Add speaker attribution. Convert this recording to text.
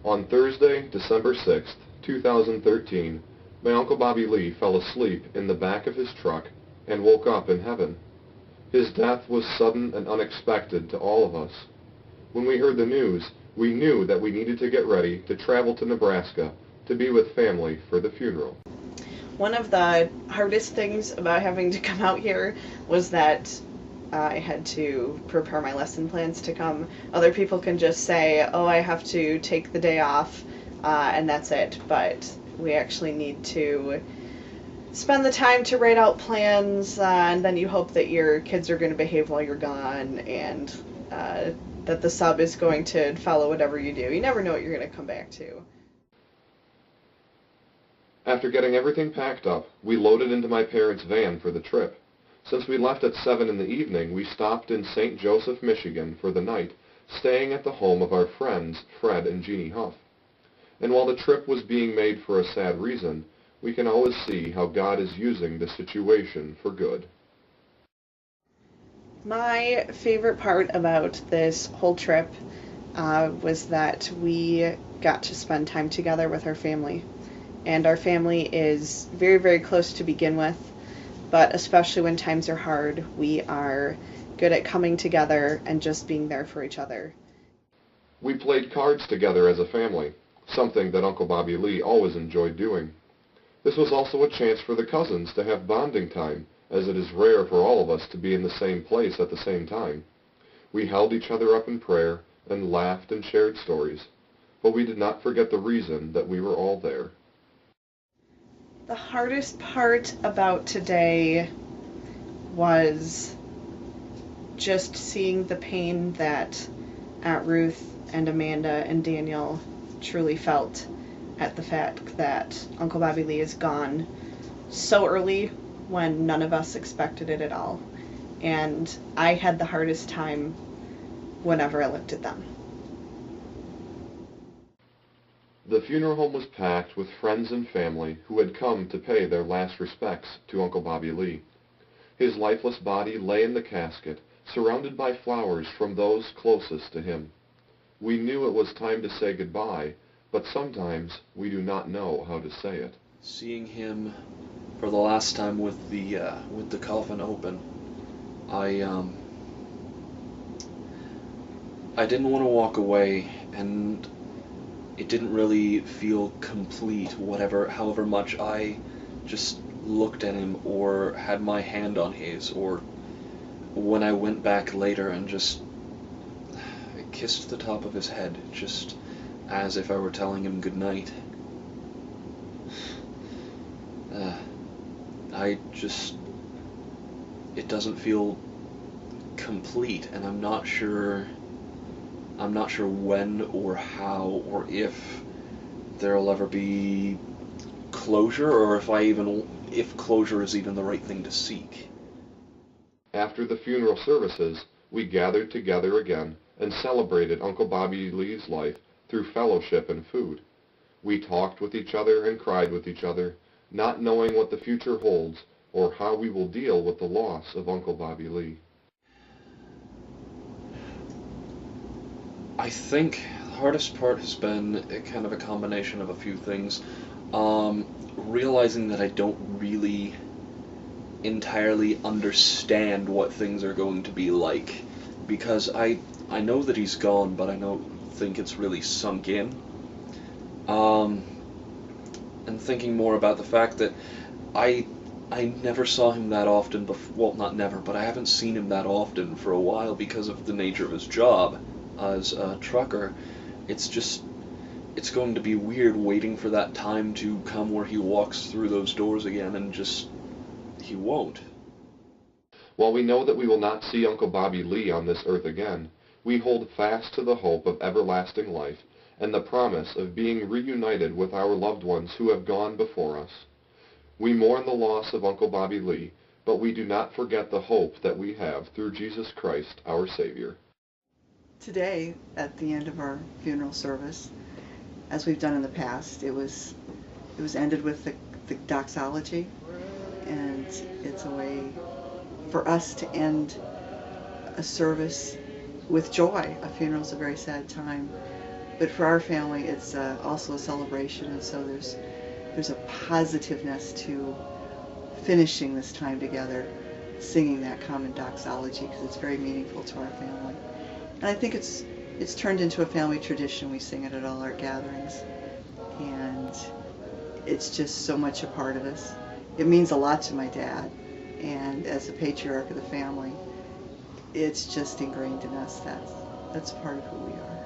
Speaker 1: On Thursday, December 6th, 2013, my Uncle Bobby Lee fell asleep in the back of his truck and woke up in heaven. His death was sudden and unexpected to all of us. When we heard the news, we knew that we needed to get ready to travel to Nebraska to be with family for the funeral.
Speaker 2: One of the hardest things about having to come out here was that I had to prepare my lesson plans to come. Other people can just say, oh, I have to take the day off, and that's it. But we actually need to spend the time to write out plans, and then you hope that your kids are going to behave while you're gone, and that the sub is going to follow whatever you do. You never know what you're going to come back to.
Speaker 1: After getting everything packed up, we loaded into my parents' van for the trip. Since we left at 7 in the evening, we stopped in St. Joseph, Michigan for the night, staying at the home of our friends Fred and Jeannie Huff. And while the trip was being made for a sad reason, we can always see how God is using the situation for good.
Speaker 2: My favorite part about this whole trip was that we got to spend time together with our family. And our family is very, very close to begin with, but especially when times are hard, we are good at coming together and just being there for each other.
Speaker 1: We played cards together as a family, something that Uncle Bobby Lee always enjoyed doing. This was also a chance for the cousins to have bonding time, as it is rare for all of us to be in the same place at the same time. We held each other up in prayer and laughed and shared stories, but we did not forget the reason that we were all there.
Speaker 2: The hardest part about today was just seeing the pain that Aunt Ruth and Amanda and Daniel truly felt at the fact that Uncle Bobby Lee is gone so early when none of us expected it at all. And I had the hardest time whenever I looked at them.
Speaker 1: The funeral home was packed with friends and family who had come to pay their last respects to Uncle Bobby Lee. His lifeless body lay in the casket, surrounded by flowers from those closest to him. We knew it was time to say goodbye, but sometimes we do not know how to say it.
Speaker 3: Seeing him for the last time with the coffin open, I didn't want to walk away, and it didn't really feel complete, however much I just looked at him or had my hand on his, or when I went back later and just kissed the top of his head, just as if I were telling him goodnight. It doesn't feel complete, and I'm not sure when or how or if there'll ever be closure, or if closure is even the right thing to seek.
Speaker 1: After the funeral services, we gathered together again and celebrated Uncle Bobby Lee's life through fellowship and food. We talked with each other and cried with each other, not knowing what the future holds or how we will deal with the loss of Uncle Bobby Lee.
Speaker 3: I think the hardest part has been kind of a combination of a few things. Realizing that I don't really entirely understand what things are going to be like, because I know that he's gone, but I don't think it's really sunk in. And thinking more about the fact that I never saw him that often before. Well, not never, but I haven't seen him that often for a while because of the nature of his job as a trucker. It's going to be weird waiting for that time to come where he walks through those doors again, and he won't.
Speaker 1: While we know that we will not see Uncle Bobby Lee on this earth again, we hold fast to the hope of everlasting life and the promise of being reunited with our loved ones who have gone before us. We mourn the loss of Uncle Bobby Lee, but we do not forget the hope that we have through Jesus Christ, our Savior.
Speaker 4: Today, at the end of our funeral service, as we've done in the past, it was ended with the doxology, and it's a way for us to end a service with joy. A funeral is a very sad time, But for our family, it's also a celebration, and so there's a positiveness to finishing this time together, singing that common doxology, because it's very meaningful to our family. And I think it's turned into a family tradition. We sing it at all our gatherings, and it's just so much a part of us. It means a lot to my dad, and as the patriarch of the family, it's just ingrained in us. That's part of who we are.